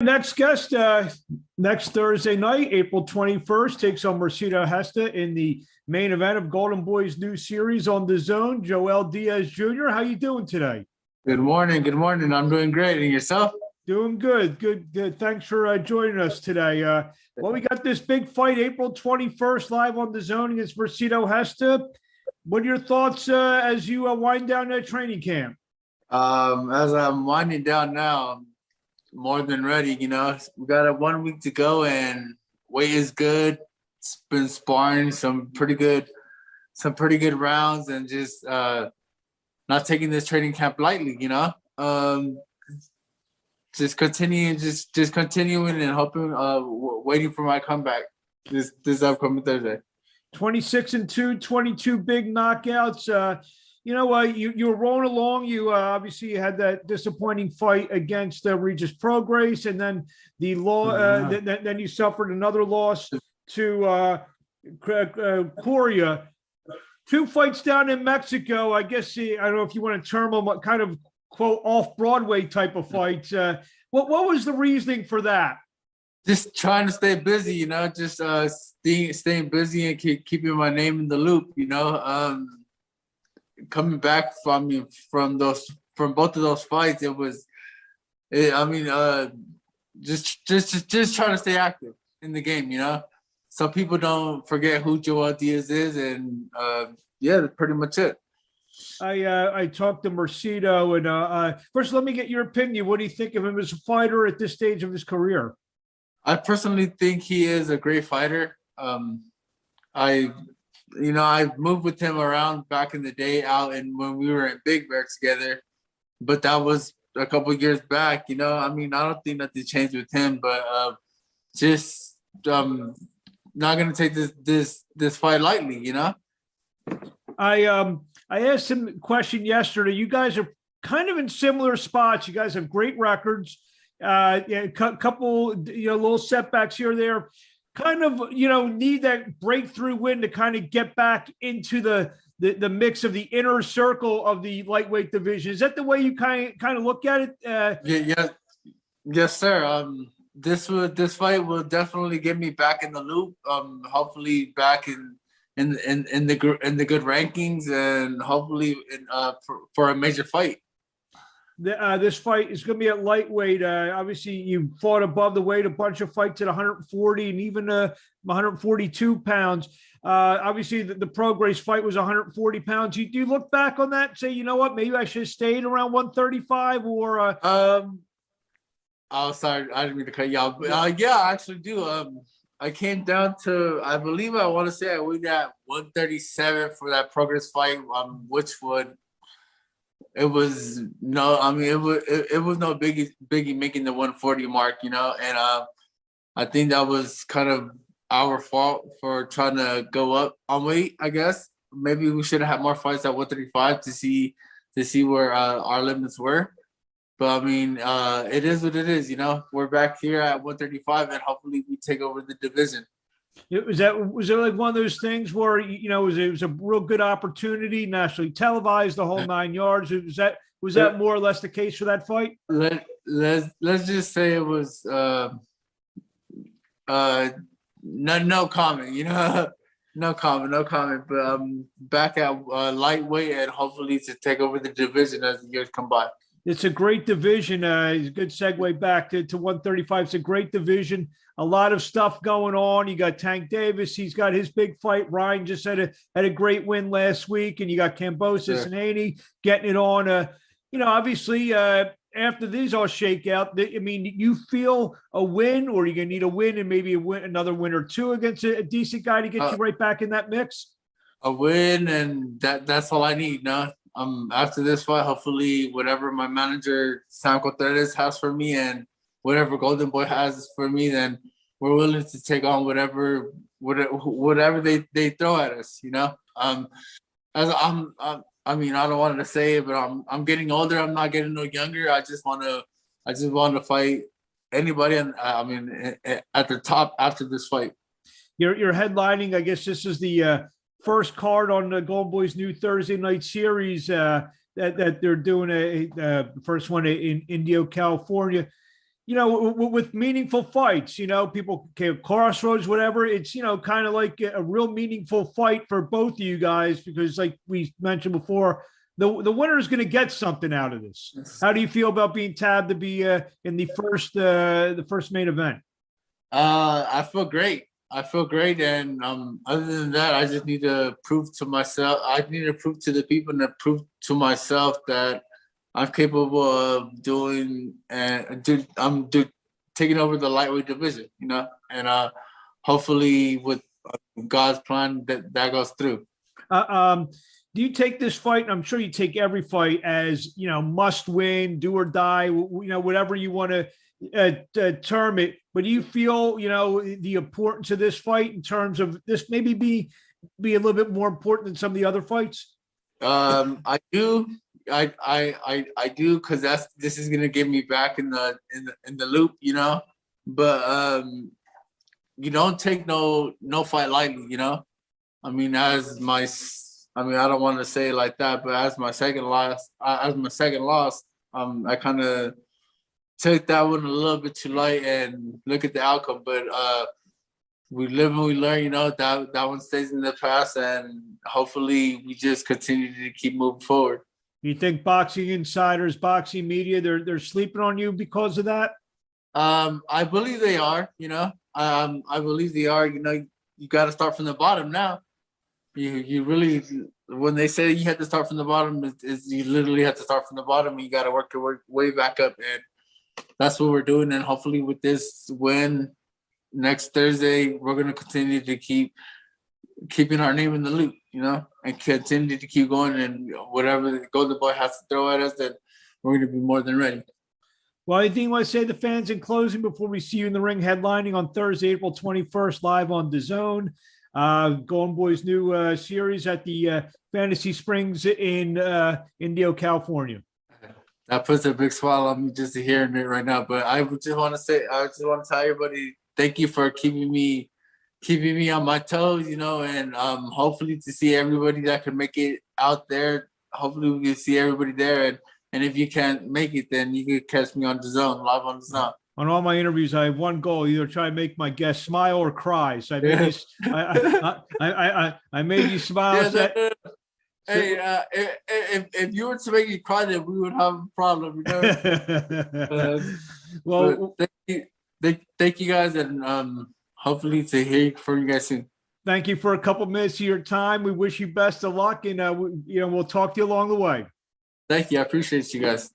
Next guest, next Thursday night, April 21st, takes on Mercito Gesta in the main event of Golden Boy's new series on the Zone. Joel Diaz Jr., how you doing today? Good morning. Good morning. I'm doing great. And yourself? Doing good. Good. Thanks for joining us today. Well, we got this big fight April 21st live on the Zone against Mercito Gesta. What are your thoughts as you wind down that training camp? As I'm winding down now, I'm more than ready. We got 1 week to go, and weight is good. It's been sparring some pretty good rounds, and just not taking this training camp lightly. Just continuing and hoping, waiting for my comeback this upcoming Thursday. 26-2, 22 big knockouts. You were rolling along. You obviously you had that disappointing fight against Regis Prograis, and then the law. Then you suffered another loss to Coria. Two fights down in Mexico. I guess I don't know if you want to term them what kind of quote off Broadway type of fights. What was the reasoning for that? Just trying to stay busy. Just staying busy and keeping my name in the loop. Coming back from both of those fights, just trying to stay active in the game, so people don't forget who Joel Diaz is, and that's pretty much it. I talked to Mercito, and first, let me get your opinion. What do you think of him as a fighter at this stage of his career? I personally think he is a great fighter. I've moved with him around back in the day out and when we were in Big Bear together, but that was a couple of years back. I don't think nothing changed with him, but not gonna take this fight lightly. I asked him a question yesterday. You guys are kind of in similar spots. You guys have great records. Couple little setbacks here or there. Kind of, need that breakthrough win to kind of get back into the mix of the inner circle of the lightweight division. Is that the way you kind of look at it? Yes, sir. This fight will definitely get me back in the loop. Hopefully back in the good rankings, and hopefully for a major fight. This fight is going to be at lightweight. Obviously, you fought above the weight, a bunch of fights at 140 and even 142 pounds. Obviously, the Prograis fight was 140 pounds. Do you look back on that and say, you know what, maybe I should have stayed around 135 or? Oh, sorry, I didn't mean to cut you off. But, yeah, I actually do. I came down to, I believe I want to say I weighed at 137 for that Prograis fight, which would. It was no biggie making the 140 mark, and I think that was kind of our fault for trying to go up on weight. I guess maybe we should have had more fights at 135 to see where our limits were. But it is what it is. We're back here at 135, and hopefully we take over the division. Was it like one of those things where it was a real good opportunity, nationally televised, the whole 9 yards? Was that more or less the case for that fight? Let's just say it was no comment. No comment. But back at lightweight, and hopefully to take over the division as the years come by. It's a great division. It's a good segue back to 135. It's a great division. A lot of stuff going on. You got Tank Davis. He's got his big fight. Ryan just had a great win last week. And you got Kambosos and Haney getting it on. Obviously, after these all shake out, you feel a win, or you're going to need a win and maybe another win or two against a decent guy to get you right back in that mix? A win, and that's all I need now. After this fight, hopefully whatever my manager Sam Contreras has for me and whatever Golden Boy has for me, then we're willing to take on whatever they throw at us. As I don't want to say it, but I'm getting older. I'm not getting no younger. I just want to fight anybody, and at the top after this fight. You're headlining. I guess this is the first card on the Golden Boys' new Thursday night series. that they're doing a first one in Indio, California. with meaningful fights, people can crossroads, whatever. It's, kind of like a real meaningful fight for both of you guys, because like we mentioned before, the winner is going to get something out of this. How do you feel about being tabbed to be in the first main event? I feel great. I feel great, and other than that, I just need to prove to myself. I need to prove to the people and to prove to myself that I'm capable of doing and taking over the lightweight division. And hopefully with God's plan that goes through. Do you take this fight? And I'm sure you take every fight as must win, do or die. Whatever you want to term it. But do you feel the importance of this fight in terms of this maybe be a little bit more important than some of the other fights? I do. I do, because this is gonna get me back in the loop, But you don't take no fight lightly, I mean, I don't want to say it like that, but as my second loss, I kind of took that one a little bit too light and look at the outcome. But we live and we learn, that one stays in the past, and hopefully we just continue to keep moving forward. You think boxing insiders, boxing media, they're sleeping on you because of that? I believe they are, I believe they are. You got to start from the bottom now. You really, when they say you have to start from the bottom, you literally have to start from the bottom. And you got to work your way back up, and that's what we're doing. And hopefully, with this win next Thursday, we're gonna continue to keeping our name in the loop, and continue to keep going. And whatever the Golden Boy has to throw at us, then we're gonna be more than ready. Well, anything you want to say to the fans in closing before we see you in the ring headlining on Thursday, April 21st, live on DAZN? Golden Boy's new series at the Fantasy Springs in Indio, California. That puts a big smile on me just to hearing it right now. But I just want to tell everybody, thank you for keeping me on my toes, and hopefully to see everybody that can make it out there. Hopefully we can see everybody there, and if you can't make it, then you can catch me on DAZN, live on DAZN. On all my interviews, I have one goal: either try to make my guests smile or cry. So I made you smile. Yeah, hey, if you were to make me cry, then we would have a problem. Well, thank you guys, and hopefully to hear from you guys soon. Thank you for a couple minutes of your time. We wish you best of luck, and we'll talk to you along the way. Thank you. I appreciate you guys.